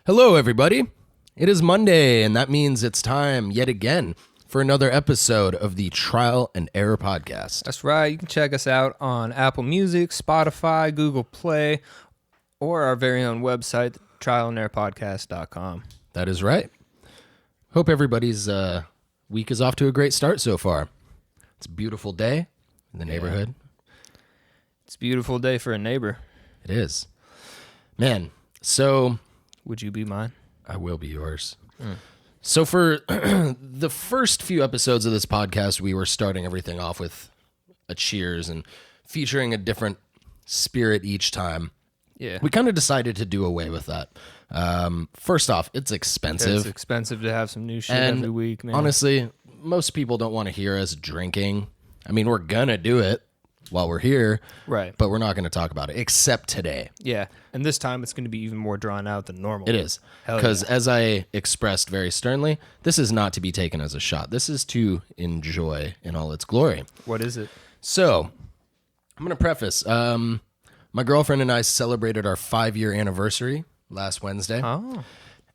Hello, everybody. It is Monday, and that means it's time yet again for another episode of the Trial and Error Podcast. That's right. You can check us out on Apple Music, Spotify, Google Play, or our very own website, trialanderrorpodcast.com. That is right. Hope everybody's week is off to a great start so far. It's a beautiful day in the neighborhood. It's a beautiful day for a neighbor. It is. Man, so... Would you be mine? I will be yours. So for the first few episodes of this podcast, we were starting everything off with a cheers and featuring a different spirit each time. Yeah. We kind of decided to do away with that. First off, it's expensive. It's expensive to have some new shit And every week, man. honestly, most people don't want to hear us drinking. I mean, we're going to do it while we're here. Right. But we're not going to talk about it, except today. Yeah. And this time it's going to be even more drawn out than normal. It is. Hell Because yeah. as I expressed very sternly, this is not to be taken as a shot. This is to enjoy in all its glory. What is it? So, I'm going to preface. My girlfriend and I celebrated our 5-year anniversary last Wednesday. Oh.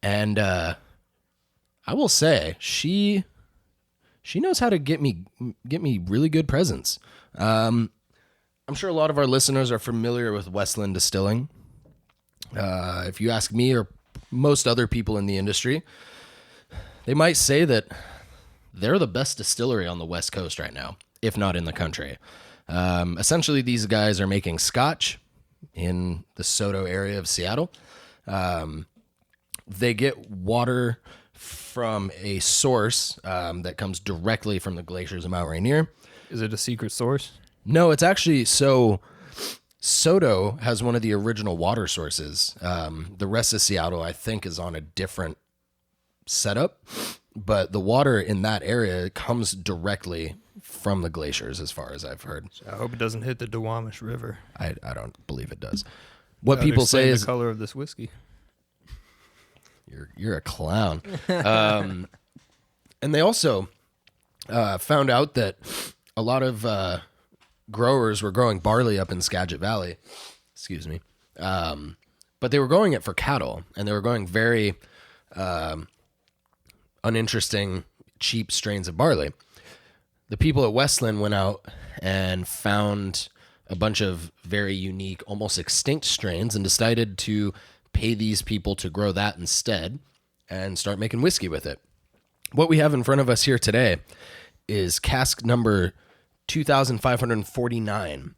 And I will say, she knows how to get me really good presents. I'm sure a lot of our listeners are familiar with Westland Distilling. If you ask me or most other people in the industry, they might say that they're the best distillery on the West Coast right now, if not in the country. Essentially, these guys are making scotch in the Soto area of Seattle. They get water from a source that comes directly from the glaciers of Mount Rainier. Is it a secret source? No, it's actually so. Soto has one of the original water sources. The rest of Seattle, I think, is on a different setup, but the water in that area comes directly from the glaciers, as far as I've heard. I hope it doesn't hit the Duwamish River. I don't believe it does. What That people would say explain is the color of this whiskey. you're a clown. And they also found out that a lot of growers were growing barley up in Skagit Valley. Excuse me. But they were growing it for cattle, and they were growing very uninteresting, cheap strains of barley. The people at Westland went out and found a bunch of very unique, almost extinct strains and decided to pay these people to grow that instead and start making whiskey with it. What we have in front of us here today is cask number 2,549.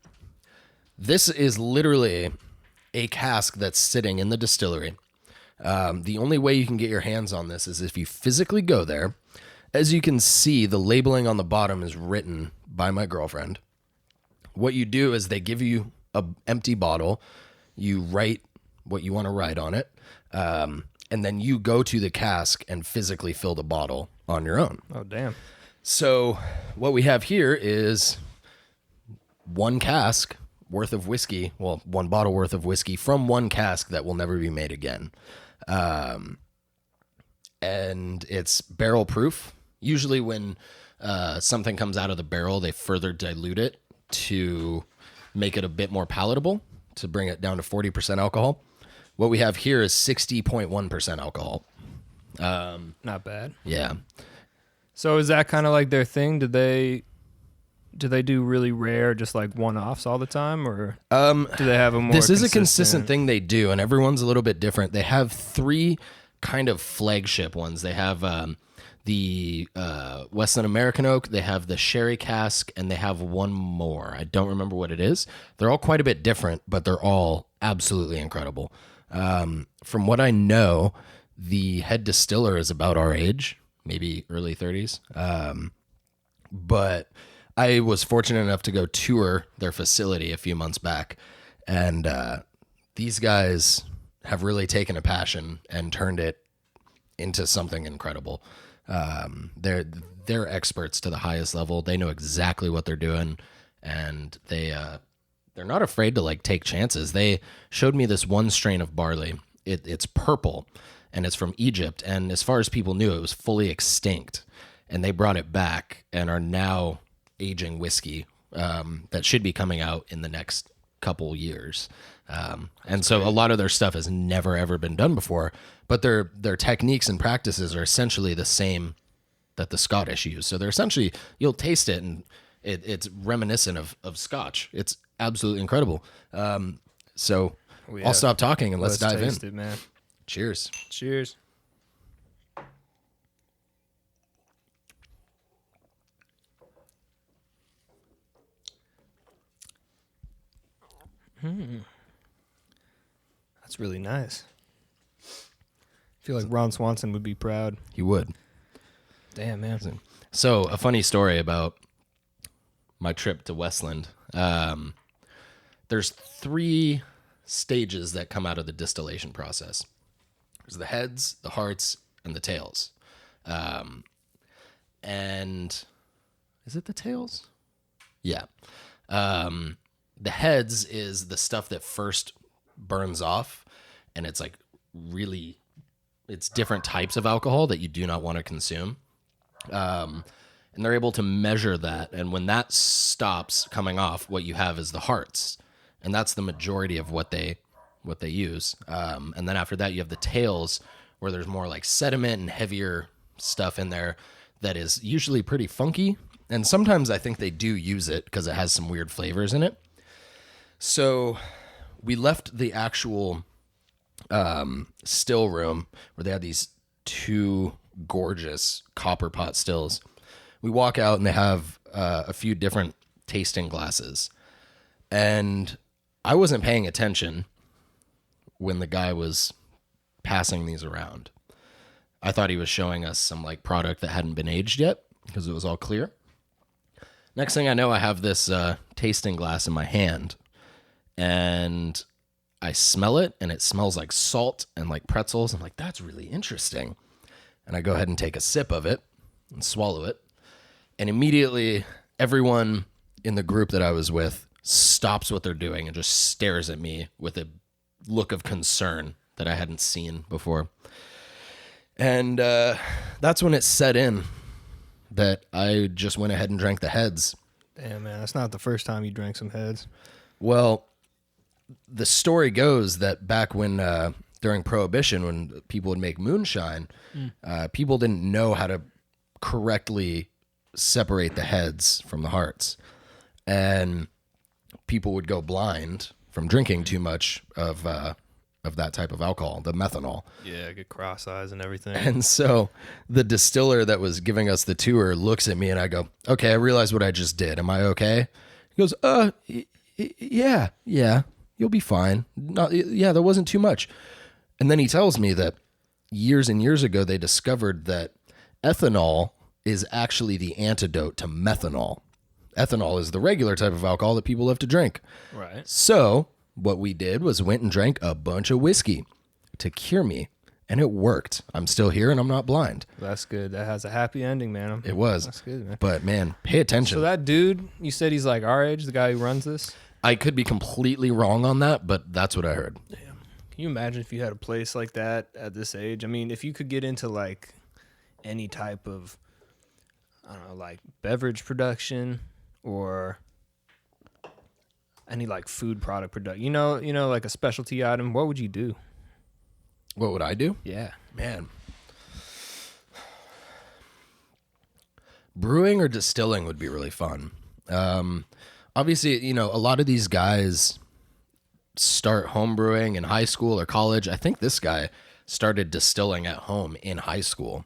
This is literally a cask that's sitting in the distillery. The only way you can get your hands on this is if you physically go there. As you can see, the labeling on the bottom is written by my girlfriend. What you do is they give you an empty bottle. You write what you want to write on it. And then you go to the cask and physically fill the bottle on your own. Oh, damn. So what we have here is one cask worth of whiskey, well, one bottle worth of whiskey from one cask that will never be made again. And it's barrel proof. Usually when something comes out of the barrel, they further dilute it to make it a bit more palatable, to bring it down to 40% alcohol. What we have here is 60.1% alcohol. Not bad. Yeah. So is that kind of like their thing? Do they do really rare, just like one-offs all the time, or do they have a more? This is a consistent thing they do, and everyone's a little bit different. They have 3 kind of flagship ones. They have the Westland American Oak, they have the Sherry Cask, and they have one more. I don't remember what it is. They're all quite a bit different, but they're all absolutely incredible. From what I know, the head distiller is about our age, maybe early 30s. But I was fortunate enough to go tour their facility a few months back, and these guys have really taken a passion and turned it into something incredible. They're experts to the highest level. They know exactly what they're doing, and they're not afraid to like take chances. They showed me this one strain of barley. It's purple, and it's from Egypt. And as far as people knew, it was fully extinct. And they brought it back and are now aging whiskey that should be coming out in the next couple years. And so a lot of their stuff has never, ever been done before. but their techniques and practices are essentially the same that the Scottish use. So they're essentially, you'll taste it and it's reminiscent of Scotch. It's absolutely incredible. So I'll stop talking and let's dive taste in. it, man. Cheers. Cheers. That's really nice. I feel like Ron Swanson would be proud. He would. Damn, man. So a funny story about my trip to Westland. There's 3 stages that come out of the distillation process. There's the heads, the hearts, and the tails. And is it the tails? Yeah. The heads is the stuff that first burns off, and it's like really, it's different types of alcohol that you do not want to consume. And they're able to measure that. And when that stops coming off, what you have is the hearts. And that's the majority of what they use. And then after that, you have the tails, where there's more like sediment and heavier stuff in there that is usually pretty funky. And sometimes I think they do use it because it has some weird flavors in it. So we left the actual still room where they had these 2 gorgeous copper pot stills. We walk out and they have a few different tasting glasses. And I wasn't paying attention when the guy was passing these around. I thought he was showing us some like product that hadn't been aged yet because it was all clear. Next thing I know, I have this tasting glass in my hand and I smell it and it smells like salt and like pretzels. I'm like, that's really interesting. And I go ahead and take a sip of it and swallow it. And immediately everyone in the group that I was with stops what they're doing and just stares at me with a look of concern that I hadn't seen before. And that's when it set in that I just went ahead and drank the heads. Damn, man, that's not the first time you drank some heads. Well, the story goes that back when during Prohibition, when people would make moonshine, people didn't know how to correctly separate the heads from the hearts. And people would go blind from drinking too much of that type of alcohol, the methanol. Yeah, get cross eyes and everything. And so the distiller that was giving us the tour looks at me and I go, okay, I realize what I just did. Am I okay? He goes, yeah, you'll be fine. Yeah, there wasn't too much. And then he tells me that years and years ago, they discovered that ethanol is actually the antidote to methanol. Ethanol is the regular type of alcohol that people have to drink. Right. So what we did was went and drank a bunch of whiskey to cure me, and it worked. I'm still here and I'm not blind. That's good. That has a happy ending, man. It was. That's good, man. But man, pay attention. So that dude, you said he's like our age, the guy who runs this? I could be completely wrong on that, but that's what I heard. Damn. Can you imagine if you had a place like that at this age? I mean, if you could get into like any type of, I don't know, like beverage production or any like food product production, you know, like a specialty item, what would you do? What would I do? Yeah. Man. Brewing or distilling would be really fun. Obviously, a lot of these guys start home brewing in high school or college. I think this guy started distilling at home in high school.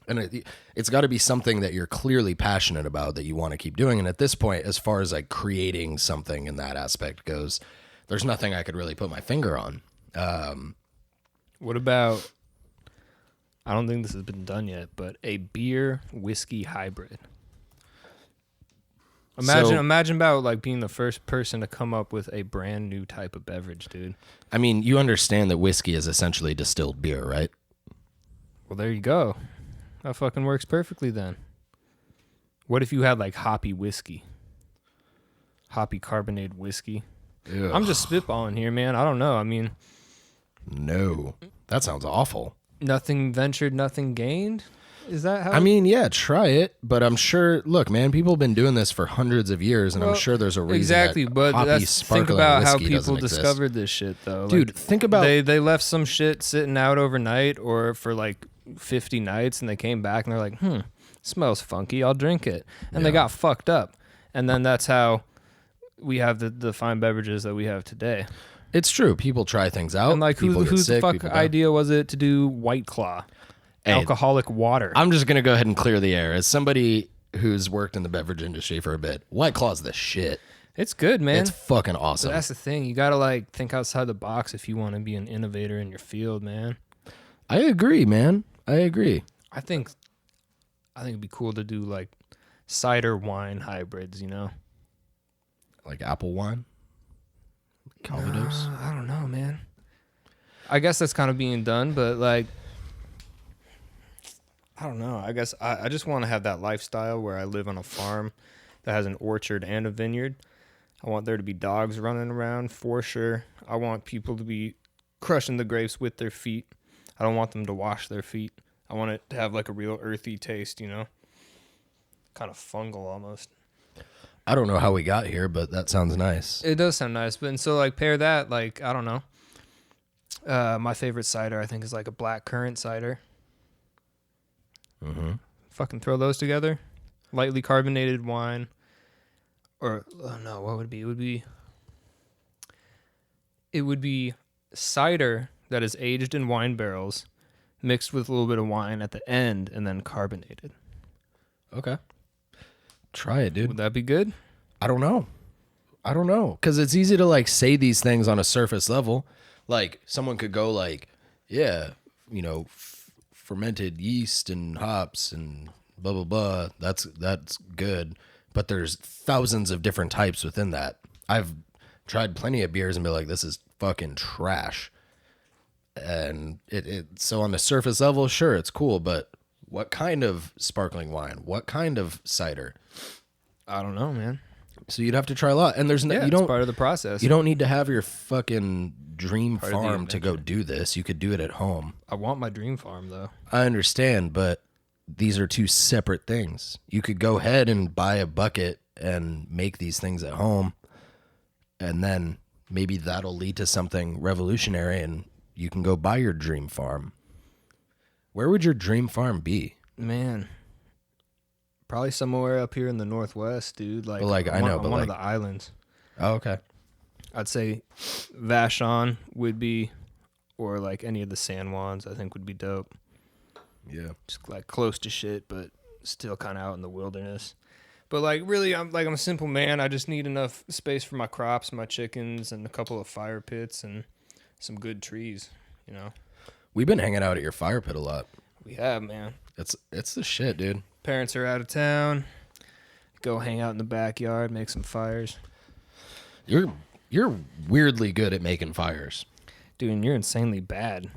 And it's got to be something that you're clearly passionate about that you want to keep doing. And at this point, as far as like creating something in that aspect goes, there's nothing I could really put my finger on. What about, I don't think this has been done yet, but a beer whiskey hybrid? Imagine about like being the first person to come up with a brand new type of beverage, dude. I mean, you understand that whiskey is essentially distilled beer, right? Well, there you go. That fucking works perfectly then. What if you had like hoppy whiskey? Hoppy carbonated whiskey? Ugh. I'm just spitballing here, man. I don't know. I mean... No. That sounds awful. Nothing ventured, nothing gained. Is that how? I mean, yeah, try it, but I'm sure. Look, man, people have been doing this for hundreds of years, and I'm sure there's a reason. Exactly, that but hoppy, think sparkling about how whiskey doesn't people exist. discovered this shit, though. Dude, think about they left some shit sitting out overnight or for like 50 nights, and they came back and they're like, smells funky. I'll drink it, and they got fucked up, and then that's how we have the fine beverages that we have today. It's true. People try things out. And like, whose the fuck idea was it to do White Claw? Alcoholic water. I'm just going to go ahead and clear the air. As somebody who's worked in the beverage industry for a bit, White Claw's the shit. It's good, man. It's fucking awesome. But that's the thing. You got to like think outside the box if you want to be an innovator in your field, man. I agree, man. I agree. I think it'd be cool to do like cider wine hybrids, you know? Like apple wine? Calvados? I don't know, man. I guess that's kind of being done, but like, I don't know. I guess I just want to have that lifestyle where I live on a farm that has an orchard and a vineyard. I want there to be dogs running around for sure. I want people to be crushing the grapes with their feet. I don't want them to wash their feet. I want it to have like a real earthy taste, you know? Kind of fungal almost. I don't know how we got here, but that sounds nice. It does sound nice. But and so like pair that, like, I don't know. My favorite cider I think is like a black currant cider. Mm-hmm. Fucking throw those together. Lightly carbonated wine. Or, oh no, what would it be? It would be cider that is aged in wine barrels, mixed with a little bit of wine at the end, and then carbonated. Okay. Try it, dude. Would that be good? I don't know. Because it's easy to like say these things on a surface level. Like someone could go like, yeah, you know, fermented yeast and hops and blah, blah, blah. That's good. But there's thousands of different types within that. I've tried plenty of beers and be like, this is fucking trash. And so on the surface level, sure, it's cool. But what kind of sparkling wine? What kind of cider? I don't know, man. So you'd have to try a lot. And there's no, it's part of the process. You don't need to have your fucking dream farm to go do this. You could do it at home. I want my dream farm, though. I understand, but these are two separate things. You could go ahead and buy a bucket and make these things at home, and then maybe that'll lead to something revolutionary, and you can go buy your dream farm. Where would your dream farm be? Man, probably somewhere up here in the Northwest, dude. Like, one of the islands. Oh, okay. I'd say Vashon would be, or like any of the San Juans, I think would be dope. Yeah. Just like close to shit, but still kind of out in the wilderness. But like really, I'm a simple man. I just need enough space for my crops, my chickens, and a couple of fire pits and some good trees, you know. We've been hanging out at your fire pit a lot. We have, man. It's the shit, dude. Parents are out of town. Go hang out in the backyard, make some fires. You're weirdly good at making fires. Dude, and you're insanely bad.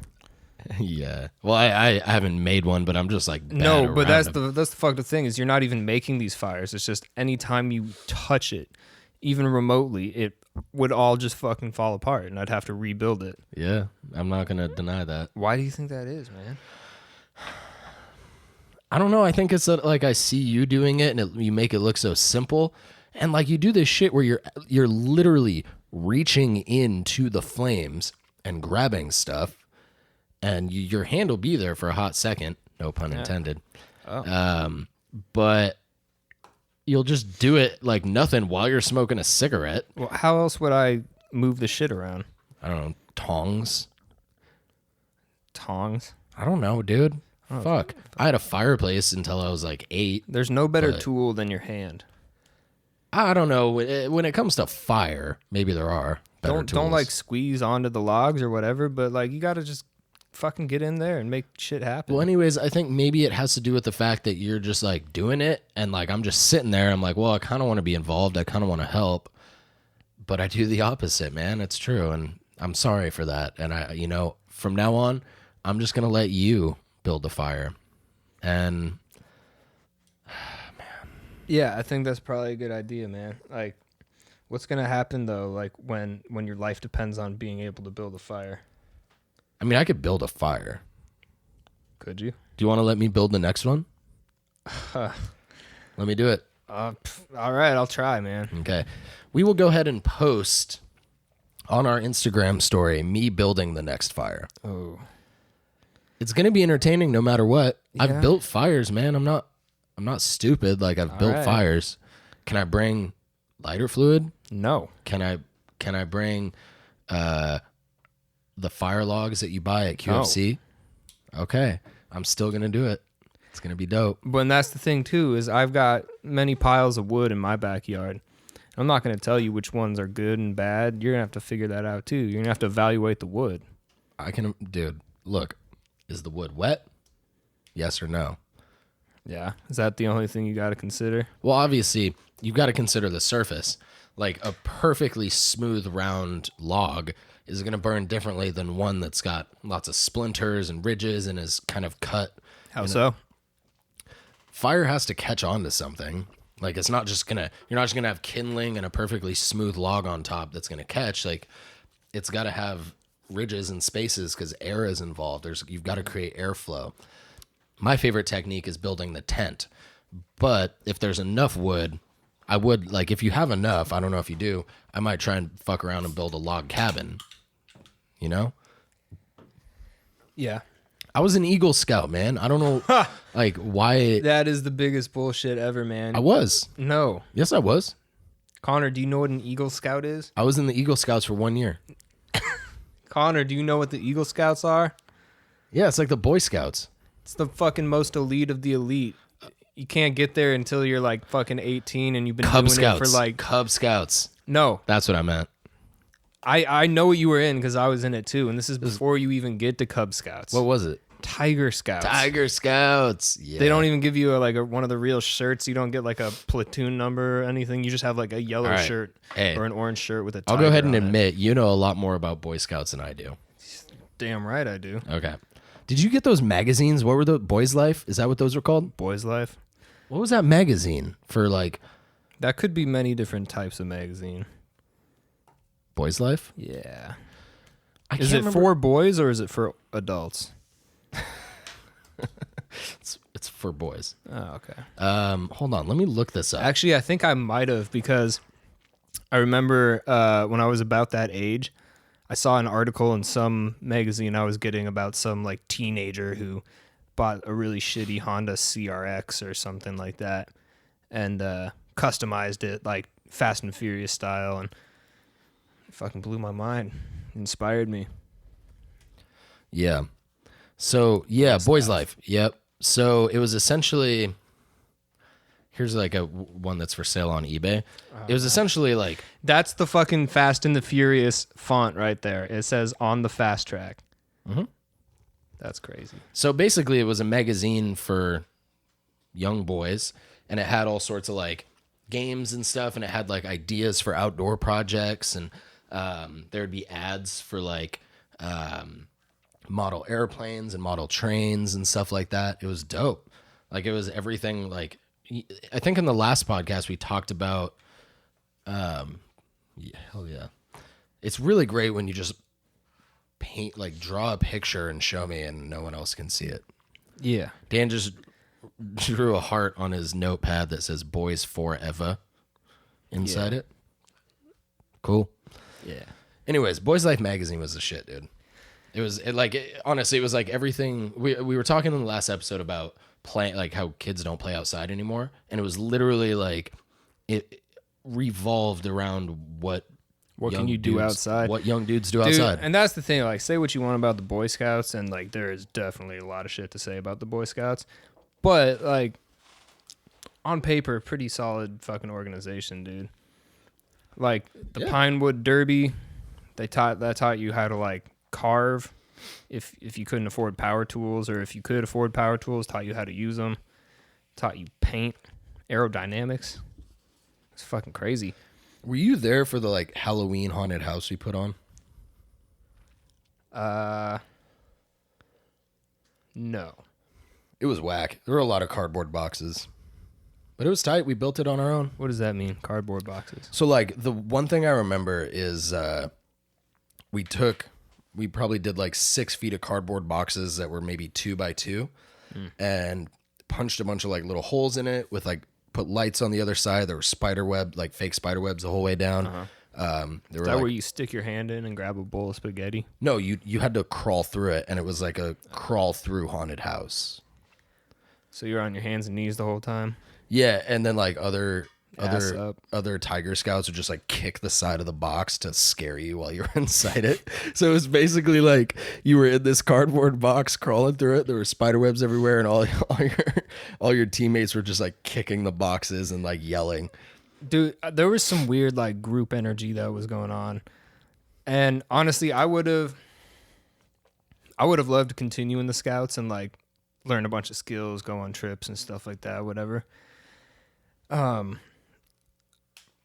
Yeah. Well, I haven't made one, but I'm just like bad no, but that's them. the fucked up thing is you're not even making these fires. It's just anytime you touch it, even remotely, it would all just fucking fall apart, and I'd have to rebuild it. Yeah, I'm not gonna deny that. Why do you think that is, man? I don't know. I think it's like I see you doing it, and you make it look so simple, and like you do this shit where you're literally reaching into the flames and grabbing stuff. And your hand will be there for a hot second, no pun intended. Oh. But you'll just do it like nothing while you're smoking a cigarette. Well, how else would I move the shit around? I don't know, tongs. Tongs? I don't know, dude. Fuck. I had a fireplace until I was like 8. There's no better tool than your hand. I don't know. When it comes to fire, maybe there are better tools. Don't like squeeze onto the logs or whatever, but like you got to just fucking get in there and make shit happen. Well, anyways, I think maybe it has to do with the fact that you're just like doing it, and like I'm just sitting there. I'm like, well, I kind of want to be involved. I kind of want to help, but I do the opposite, man. It's true, and I'm sorry for that. And from now on, I'm just gonna let you build the fire. And man, yeah, I think that's probably a good idea, man. Like, what's gonna happen though? Like when your life depends on being able to build a fire. I mean, I could build a fire. Could you? Do you want to let me build the next one? Let me do it. All right, I'll try, man. Okay. We will go ahead and post on our Instagram story me building the next fire. Oh. It's going to be entertaining no matter what. Yeah. I've built fires, man. I'm not stupid. Like I've built fires. Can I bring lighter fluid? No. Can I bring the fire logs that you buy at QFC? No. Okay. I'm still going to do it. It's going to be dope. But that's the thing too, is I've got many piles of wood in my backyard. I'm not going to tell you which ones are good and bad. You're going to have to figure that out too. You're going to have to evaluate the wood. Dude, look, is the wood wet? Yes or no? Yeah. Is that the only thing you got to consider? Well, obviously, you've got to consider the surface. Like a perfectly smooth, round log is going to burn differently than one that's got lots of splinters and ridges and is kind of cut. How so? Fire has to catch on to something. Like you're not just gonna have kindling and a perfectly smooth log on top that's gonna catch. Like it's got to have ridges and spaces because air is involved. You've got to create airflow. My favorite technique is building the tent, but if there's enough wood, I would, like, if you have enough, I don't know if you do, I might try and fuck around and build a log cabin. You know? Yeah. I was an Eagle Scout, man. I don't know, like, why. That is the biggest bullshit ever, man. I was. No. Yes, I was. Connor, do you know what an Eagle Scout is? I was in the Eagle Scouts for 1 year. Connor, do you know what the Eagle Scouts are? Yeah, it's like the Boy Scouts. It's the fucking most elite of the elite. You can't get there until you're like fucking 18 and you've been Cub doing Scouts. it for like... Cub Scouts. No. That's what I meant. I know what you were in because I was in it too, and this is before you even get to Cub Scouts. What was it? Tiger Scouts. Tiger Scouts. Yeah. They don't even give you one of the real shirts. You don't get like a platoon number or anything. You just have like a yellow shirt or an orange shirt with a tiger. I'll go ahead and on admit, you know a lot more about Boy Scouts than I do. Damn right I do. Okay. Did you get those magazines? What were the Boys Life? Is that what those were called? Boys Life. What was that magazine for, like? That could be many different types of magazine. Boys Life? Yeah. Is it for boys or is it for adults? It's for boys. Oh, okay. Hold on. Let me look this up. Actually, I think I might have because I remember when I was about that age, I saw an article in some magazine I was getting about some like teenager who bought a really shitty Honda CRX or something like that and customized it like Fast and Furious style, and it fucking blew my mind. It inspired me. Yeah. So, yeah, Boys Life. Yep. So it was essentially, here's like one that's for sale on eBay. It was essentially like, that's the fucking Fast and the Furious font right there. It says on the fast track. Mm-hmm. That's crazy. So basically it was a magazine for young boys, and it had all sorts of like games and stuff, and it had like ideas for outdoor projects, and there'd be ads for like model airplanes and model trains and stuff like that. It was dope. Like it was everything. Like I think in the last podcast we talked about hell yeah, it's really great when you just paint, like draw a picture and show me and no one else can see it. Yeah. Dan just drew a heart on his notepad that says Boys Forever inside it. Cool. Yeah. Anyways, Boys Life magazine was the shit, dude. Honestly, it was like everything. We were talking in the last episode about playing, like how kids don't play outside anymore, and it was literally like it revolved around what can you do outside? What young dudes do outside. And that's the thing. Like, say what you want about the Boy Scouts, and like there is definitely a lot of shit to say about the Boy Scouts, but like on paper, pretty solid fucking organization, dude. Like the Pinewood Derby, that taught you how to like carve if you couldn't afford power tools, or if you could afford power tools, taught you how to use them, taught you paint, aerodynamics. It's fucking crazy. Were you there for the like Halloween haunted house we put on? No. It was whack. There were a lot of cardboard boxes, but it was tight. We built it on our own. What does that mean? Cardboard boxes. So like the one thing I remember is we took we probably did like 6 feet of cardboard boxes that were maybe 2 by 2 and punched a bunch of like little holes in it with like put lights on the other side. There were spider web, like fake spider webs the whole way down. Is that where you stick your hand in and grab a bowl of spaghetti? No, you had to crawl through it, and it was like a crawl through haunted house. So you're on your hands and knees the whole time? Yeah, and then like other Tiger Scouts would just like kick the side of the box to scare you while you were inside it. So it was basically like you were in this cardboard box crawling through it. There were spider webs everywhere, and all your teammates were just like kicking the boxes and like yelling. Dude, there was some weird like group energy that was going on. And honestly, I would have loved to continue in the Scouts and like learn a bunch of skills, go on trips and stuff like that, whatever.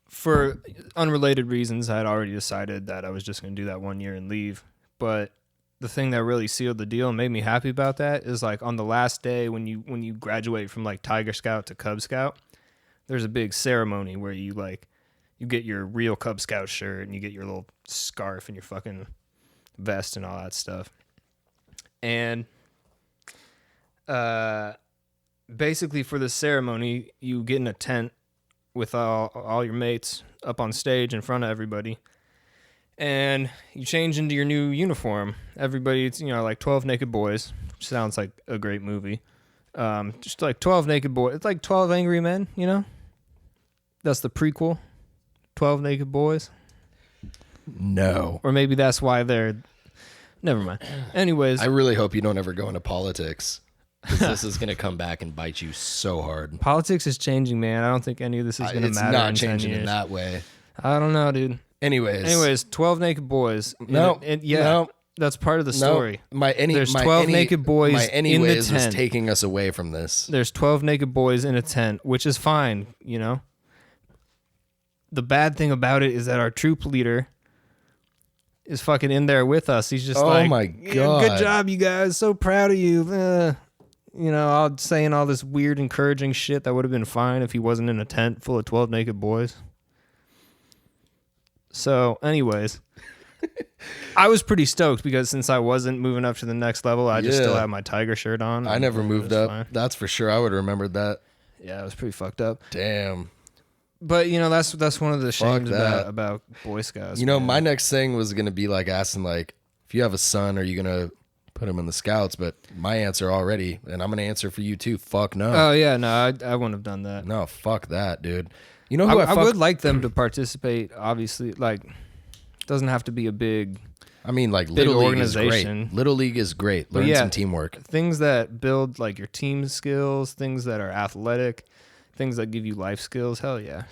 For unrelated reasons, I had already decided that I was just going to do that 1 year and leave. But the thing that really sealed the deal and made me happy about that is like on the last day when you graduate from like Tiger Scout to Cub Scout, there's a big ceremony where you get your real Cub Scout shirt and you get your little scarf and your fucking vest and all that stuff. And basically for the ceremony, you get in a tent with all your mates up on stage in front of everybody. And you change into your new uniform. Everybody, it's, like 12 Naked Boys, which sounds like a great movie. Just like 12 Naked Boys. It's like 12 Angry Men, That's the prequel. 12 Naked Boys. No. Or maybe that's why they're... Never mind. Anyways. I really hope you don't ever go into politics. This is going to come back and bite you so hard. Politics is changing, man. I don't think any of this is going to matter. It's not changing in that way. I don't know, dude. Anyways, 12 Naked Boys. No. That's part of the story. There's 12 naked boys in the tent. is taking us away from this. There's 12 naked boys in a tent, which is fine, The bad thing about it is that our troop leader is fucking in there with us. He's just oh my God. Good job, you guys. So proud of you. All saying all this weird, encouraging shit that would have been fine if he wasn't in a tent full of 12 naked boys. So, anyways, I was pretty stoked because since I wasn't moving up to the next level, I just still had my Tiger shirt on. I never moved up. Fine. That's for sure. I would have remembered that. Yeah, it was pretty fucked up. Damn. But, that's one of the shames about Boy Scouts. My next thing was going to be like asking, like, if you have a son, are you going to put him in the Scouts? But my answer already, and I'm going to answer for you too, fuck no. Oh, yeah, no, I wouldn't have done that. No, fuck that, dude. You know who I would like them to participate, obviously. Like, it doesn't have to be a big... like Little League is great. Little League is great. Learn some teamwork. Things that build like your team skills, things that are athletic, things that give you life skills. Hell yeah.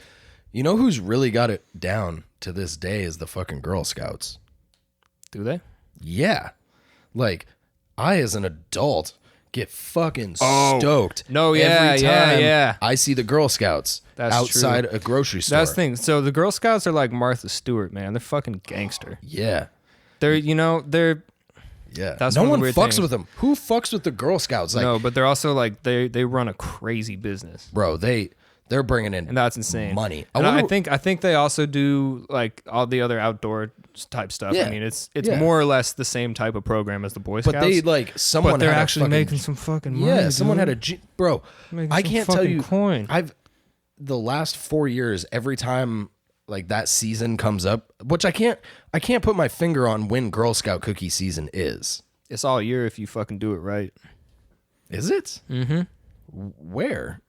You know who's really got it down to this day is the fucking Girl Scouts. Do they? Yeah. Like, I as an adult get fucking stoked. No, yeah, every time yeah. I see the Girl Scouts outside a grocery store. That's the thing. So the Girl Scouts are like Martha Stewart, man. They're fucking gangster. Yeah. They're Yeah. That's no one one weird fucks thing. with them. Who fucks with the Girl Scouts? Like, no, but they're also like they run a crazy business. Bro, they're bringing in and that's insane money. I think they also do like all the other outdoor type stuff. Yeah. I mean, it's more or less the same type of program as the Boy Scouts. But they like someone. But they're had actually making some fucking money. Yeah, someone dude. had bro. Making I some can't tell you. Coin. The last 4 years, every time like that season comes up, which I can't put my finger on when Girl Scout cookie season is. It's all year if you fucking do it right. Is it? Mm-hmm. Where?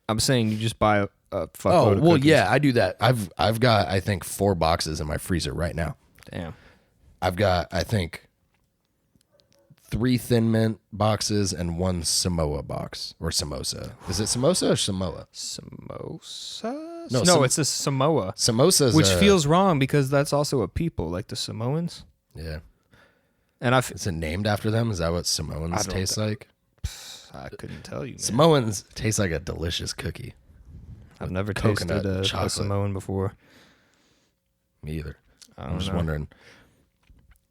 I'm saying you just buy a fuckload of well, cookies. yeah, I do that. I've got I think 4 boxes in my freezer right now. Damn. I've got I think 3 Thin Mint boxes and 1 Samoa box or samosa. Is it samosa or Samoa? Samosa? No, it's a Samoa. Samosa, which feels wrong because that's also a people, like the Samoans. Yeah. And is it named after them? Is that what Samoans taste like? I couldn't tell you, man. Samoans taste like a delicious cookie. I've never tasted a Samoan before. Me either. I'm just wondering.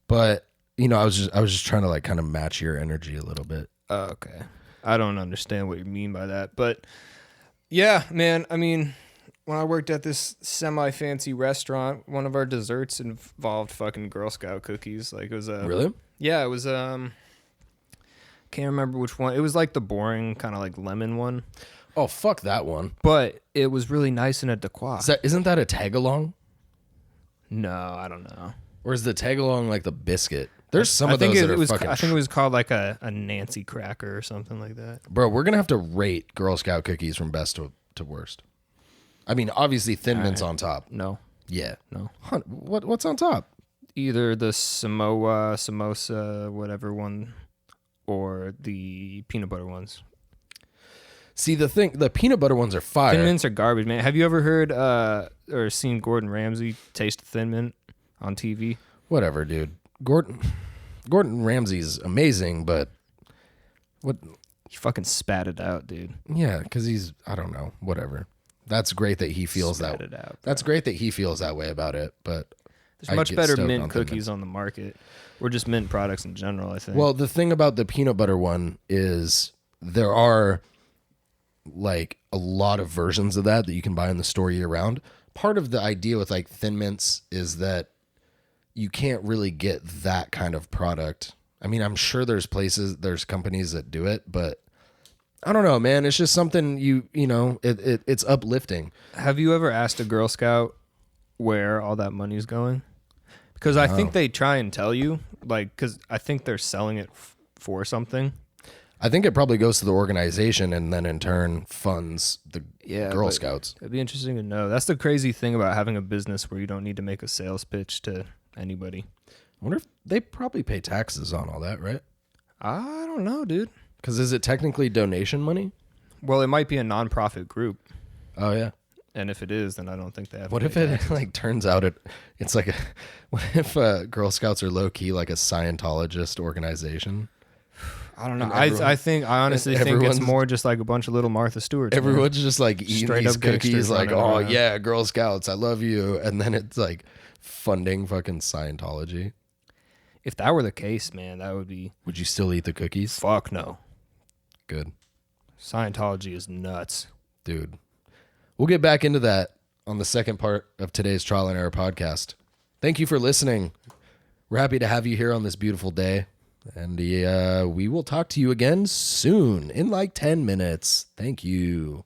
But I was just trying to like kind of match your energy a little bit. Oh, okay. I don't understand what you mean by that, but yeah, man. I mean, when I worked at this semi-fancy restaurant, one of our desserts involved fucking Girl Scout cookies. Like it was a Really? Yeah, it was can't remember which one. It was like the boring kind of like lemon one, Oh, fuck that one. but it was really nice in a DeQuois. Isn't that a tag-along? No, I don't know. Or is the tag-along like the biscuit? There's some I of think those it that are was. fucking... I think it was called like a Nancy cracker or something like that. Bro, we're going to have to rate Girl Scout cookies from best to worst. I mean, obviously Thin Mint's on top. No, Yeah. no. What's on top? Either the samosa, whatever one, or the peanut butter ones. See, the peanut butter ones are fire. Thin Mints are garbage, man. Have you ever heard or seen Gordon Ramsay taste Thin Mint on TV? Whatever, dude. Gordon Ramsay's amazing, but what? He fucking spat it out, dude. Yeah, because he's, I don't know, whatever. That's great that he feels Spat that. it out, bro. That's great that he feels that way about it. But There's I much get better stoked on mint Thin cookies Mints. on the market, or just mint products in general. I think. Well, the thing about the peanut butter one is there are like a lot of versions of that you can buy in the store year round. Part of the idea with like Thin Mints is that you can't really get that kind of product. I mean, I'm sure there's companies that do it, but I don't know, man. It's just something it's uplifting. Have you ever asked a Girl Scout where all that money's going? Because I think they try and tell you, like, because I think they're selling it for something. I think it probably goes to the organization and then in turn funds the Girl Scouts. It'd be interesting to know. That's the crazy thing about having a business where you don't need to make a sales pitch to anybody. I wonder if they probably pay taxes on all that, right? I don't know, dude. Because is it technically donation money? Well, it might be a nonprofit group, Oh, yeah. and if it is, then I don't think they have. What to if pay it taxes. like turns out it's like what if Girl Scouts are low key like a Scientologist organization? I don't know. and I honestly think it's everyone's- more just like a bunch of little Martha Stewarts. man. Everyone's just like eating Straight these up cookies gangsters like, running oh around. yeah, Girl Scouts, I love you. And then it's like funding fucking Scientology. If that were the case, man, that would be Would you still eat the cookies? fuck no. Good. Scientology is nuts. Dude. We'll get back into that on the second part of today's Trial and Error podcast. Thank you for listening. We're happy to have you here on this beautiful day. And we will talk to you again soon in like 10 minutes. Thank you.